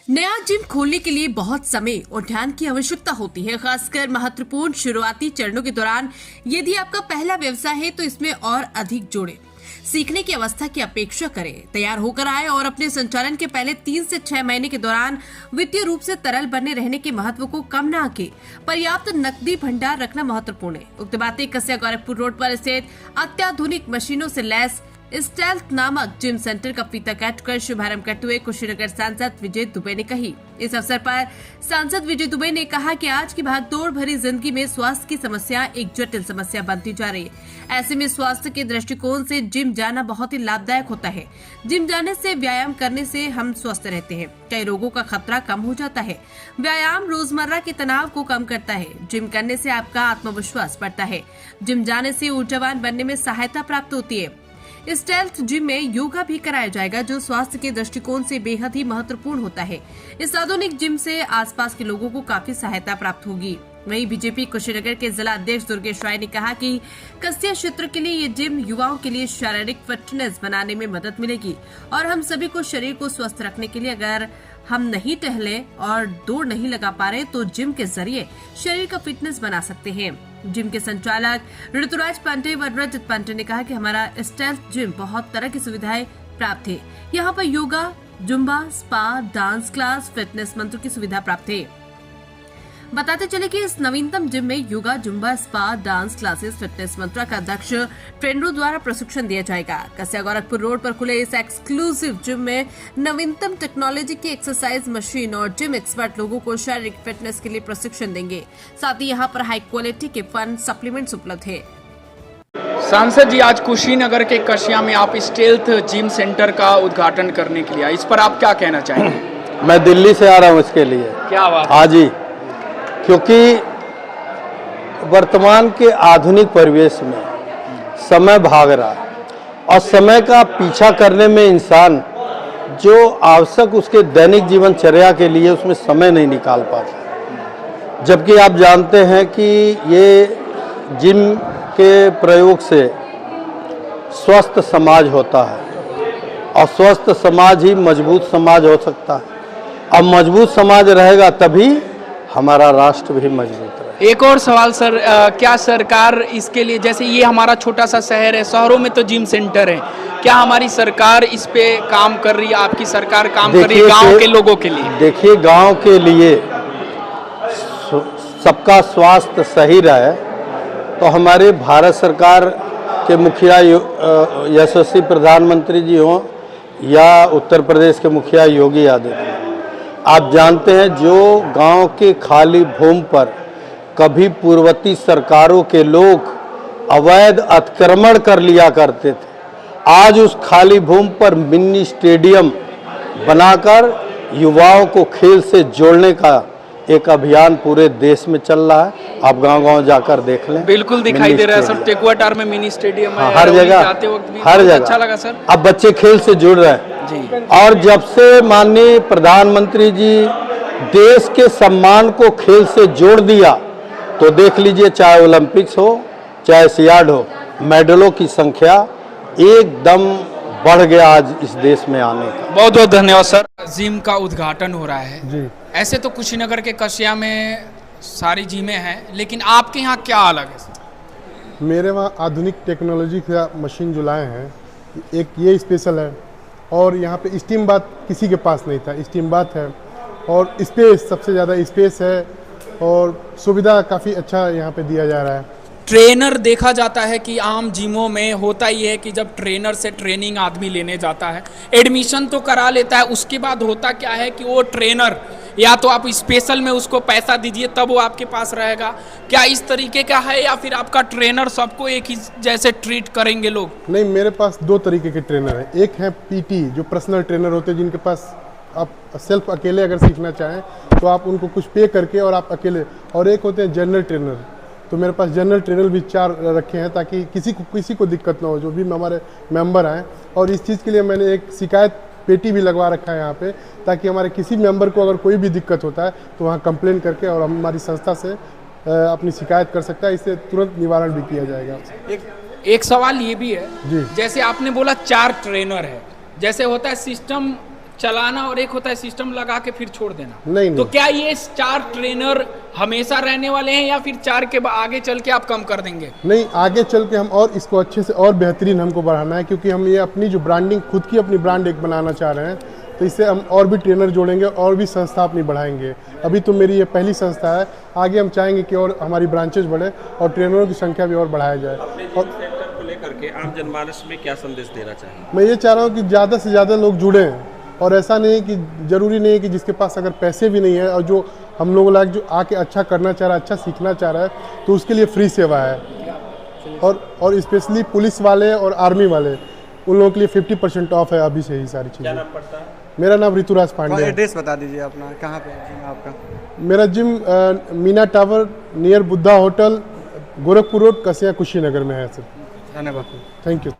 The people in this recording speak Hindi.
नया जिम खोलने के लिए बहुत समय और ध्यान की आवश्यकता होती है, खासकर महत्वपूर्ण शुरुआती चरणों के दौरान। यदि आपका पहला व्यवसाय है तो इसमें और अधिक जोड़े सीखने की अवस्था की अपेक्षा करें, तैयार होकर आए और अपने संचालन के पहले 3 से 6 महीने के दौरान वित्तीय रूप से तरल बने रहने के महत्व को कम न आके पर्याप्त नकदी भंडार रखना महत्वपूर्ण है। उक्त बातें कस्या गोरखपुर रोड पर स्थित अत्याधुनिक मशीनों से लैस स्टेल्थ नामक जिम सेंटर का फीता काटकर शुभारंभ करते हुए कुशीनगर सांसद विजय दुबे ने कही। इस अवसर पर सांसद विजय दुबे ने कहा कि आज की भागदौड़ भरी जिंदगी में स्वास्थ्य की समस्या एक जटिल समस्या बनती जा रही है। ऐसे में स्वास्थ्य के दृष्टिकोण से जिम जाना बहुत ही लाभदायक होता है। जिम जाने से, व्यायाम करने से हम स्वस्थ रहते हैं, कई रोगों का खतरा कम हो जाता है। व्यायाम रोजमर्रा के तनाव को कम करता है। जिम करने से आपका आत्मविश्वास बढ़ता है। जिम जाने से ऊर्जावान बनने में सहायता प्राप्त होती है। स्टेल्थ जिम में योगा भी कराया जाएगा, जो स्वास्थ्य के दृष्टिकोण से बेहद ही महत्वपूर्ण होता है। इस आधुनिक जिम से आसपास के लोगों को काफी सहायता प्राप्त होगी। वहीं बीजेपी कुशीनगर के जिला अध्यक्ष दुर्गेश राय ने कहा कि कस्या क्षेत्र के लिए ये जिम युवाओं के लिए शारीरिक फिटनेस बनाने में मदद मिलेगी और हम सभी को शरीर को स्वस्थ रखने के लिए अगर हम नहीं टहले और दौड़ नहीं लगा पा रहे तो जिम के जरिए शरीर का फिटनेस बना सकते हैं। जिम के संचालक ऋतुराज पांडे व रजत पांडे ने कहा कि हमारा स्टेल्थ जिम बहुत तरह की सुविधाएं प्राप्त है। यहाँ पर yoga, zumba, spa, dance class, fitness मंत्र की सुविधा प्राप्त है। बताते चले कि इस नवीनतम जिम में yoga, zumba, spa, dance classes, fitness mantra का दक्ष ट्रेनरों द्वारा प्रशिक्षण दिया जाएगा। कस्या गोरखपुर रोड पर खुले इस एक्सक्लूसिव जिम में नवीनतम टेक्नोलॉजी की एक्सरसाइज मशीन और जिम एक्सपर्ट लोगों को शारीरिक फिटनेस के लिए प्रशिक्षण देंगे। साथ ही यहाँ पर हाई क्वालिटी के फन सप्लीमेंट्स उपलब्ध है। सांसद जी, आज कुशीनगर के कस्या में आप स्टेल्थ जिम सेंटर का उद्घाटन करने के लिए आए, इस पर आप क्या कहना चाहेंगे? मैं दिल्ली से आ रहा हूँ इसके लिए। क्या बात? हाँ जी, क्योंकि वर्तमान के आधुनिक परिवेश में समय भाग रहा है और समय का पीछा करने में इंसान जो आवश्यक उसके दैनिक जीवनचर्या के लिए उसमें समय नहीं निकाल पाता। जबकि आप जानते हैं कि ये जिम के प्रयोग से स्वस्थ समाज होता है और स्वस्थ समाज ही मजबूत समाज हो सकता है। अब मजबूत समाज रहेगा तभी हमारा राष्ट्र भी मजबूत रहे। एक और सवाल सर, क्या सरकार इसके लिए, जैसे ये हमारा छोटा सा शहर है, शहरों में तो जिम सेंटर है, क्या हमारी सरकार इस पे काम कर रही है? आपकी सरकार काम कर रही है गांव के लोगों के लिए? देखिए, गांव के लिए सबका स्वास्थ्य सही रहे तो हमारे भारत सरकार के मुखिया यशस्वी प्रधानमंत्री जी हों या उत्तर प्रदेश के मुखिया योगी आदित्यनाथ, आप जानते हैं जो गांव के खाली भूमि पर कभी पूर्ववर्ती सरकारों के लोग अवैध अतिक्रमण कर लिया करते थे, आज उस खाली भूमि पर मिनी स्टेडियम बनाकर युवाओं को खेल से जोड़ने का एक अभियान पूरे देश में चल रहा है। आप गांव-गांव जाकर देख लें। बिल्कुल दिखाई दे रहा है सर, टेकुआटार में मिनी स्टेडियम है, हर जगह, हर जगह। अच्छा लगा सर। अब बच्चे खेल से जुड़ रहे हैं जी। और जब से माननीय प्रधानमंत्री जी देश के सम्मान को खेल से जोड़ दिया तो देख लीजिए, चाहे ओलंपिक्स हो चाहे सियाड हो, मेडलों की संख्या एकदम बढ़ गया आज इस देश में आने का। बहुत बहुत धन्यवाद सर। जिम का उद्घाटन हो रहा है जी। ऐसे तो कुशीनगर के कस्या में सारी जिमें हैं, लेकिन आपके यहाँ क्या अलग है? मेरे वहाँ आधुनिक टेक्नोलॉजी का मशीन जो लाए हैं, एक ये स्पेशल है और यहाँ पे स्टीम बाथ किसी के पास नहीं था, स्टीम बाथ है और स्पेस, सबसे ज़्यादा स्पेस है और सुविधा काफ़ी अच्छा यहाँ पे दिया जा रहा है। ट्रेनर देखा जाता है कि आम जिमों में होता ही है कि जब ट्रेनर से ट्रेनिंग आदमी लेने जाता है, एडमिशन तो करा लेता है, उसके बाद होता क्या है कि वो ट्रेनर या तो आप स्पेशल में उसको पैसा दीजिए तब वो आपके पास रहेगा। क्या इस तरीके का है या फिर आपका ट्रेनर सबको एक ही जैसे ट्रीट करेंगे लोग? नहीं, मेरे पास 2 तरीके के ट्रेनर हैं। एक है पीटी, जो पर्सनल ट्रेनर होते हैं, जिनके पास आप सेल्फ अकेले अगर सीखना चाहें तो आप उनको कुछ पे करके और आप अकेले, और एक होते हैं जनरल ट्रेनर। तो मेरे पास जनरल ट्रेनर भी 4 रखे हैं ताकि किसी को दिक्कत ना हो, जो भी हमारे मेंबर आए। और इस चीज़ के लिए मैंने एक शिकायत पेटी भी लगवा रखा है यहाँ पे, ताकि हमारे किसी मेंबर को अगर कोई भी दिक्कत होता है तो वहाँ कंप्लेन करके और हमारी संस्था से अपनी शिकायत कर सकता है, इससे तुरंत निवारण भी किया जाएगा। एक सवाल ये भी है जी, जैसे आपने बोला 4 ट्रेनर है, जैसे होता है सिस्टम चलाना और एक होता है सिस्टम लगा के फिर छोड़ देना। नहीं, तो नहीं। क्या ये 4 ट्रेनर हमेशा रहने वाले हैं या फिर 4 के आगे चल के आप कम कर देंगे? नहीं, आगे चल के हम और इसको अच्छे से और बेहतरीन हमको बढ़ाना है, क्योंकि हम ये अपनी जो ब्रांडिंग खुद की अपनी ब्रांड एक बनाना चाह रहे हैं, तो इससे हम और भी ट्रेनर जोड़ेंगे और भी संस्था अपनी बढ़ाएंगे। अभी तो मेरी ये पहली संस्था है, आगे हम चाहेंगे कि और हमारी ब्रांचेज बढ़े और ट्रेनरों की संख्या भी और बढ़ाया जाए। और सेक्टर को लेकर के आम जनमानस में क्या संदेश देना चाहिए? मैं ये चाह रहा हूँ कि ज़्यादा से ज़्यादा लोग जुड़ें, और ऐसा नहीं है कि ज़रूरी नहीं है कि जिसके पास अगर पैसे भी नहीं है और जो हम लोगों लायक जो आके अच्छा करना चाह रहा है, अच्छा सीखना चाह रहा है, तो उसके लिए फ्री सेवा है। और स्पेशली पुलिस वाले और आर्मी वाले, उन लोगों के लिए 50% ऑफ है अभी से ही सारी क्या चीज़ें। नाम पड़ता है? मेरा नाम ऋतुराज पांडे है। एड्रेस बता दीजिए अपना, कहाँ पे है जिम आपका? मेरा gym Meena tower near Buddha hotel, Gorakhpur road, Kasia, Kushinagar में है सर। धन्यवाद। Thank you.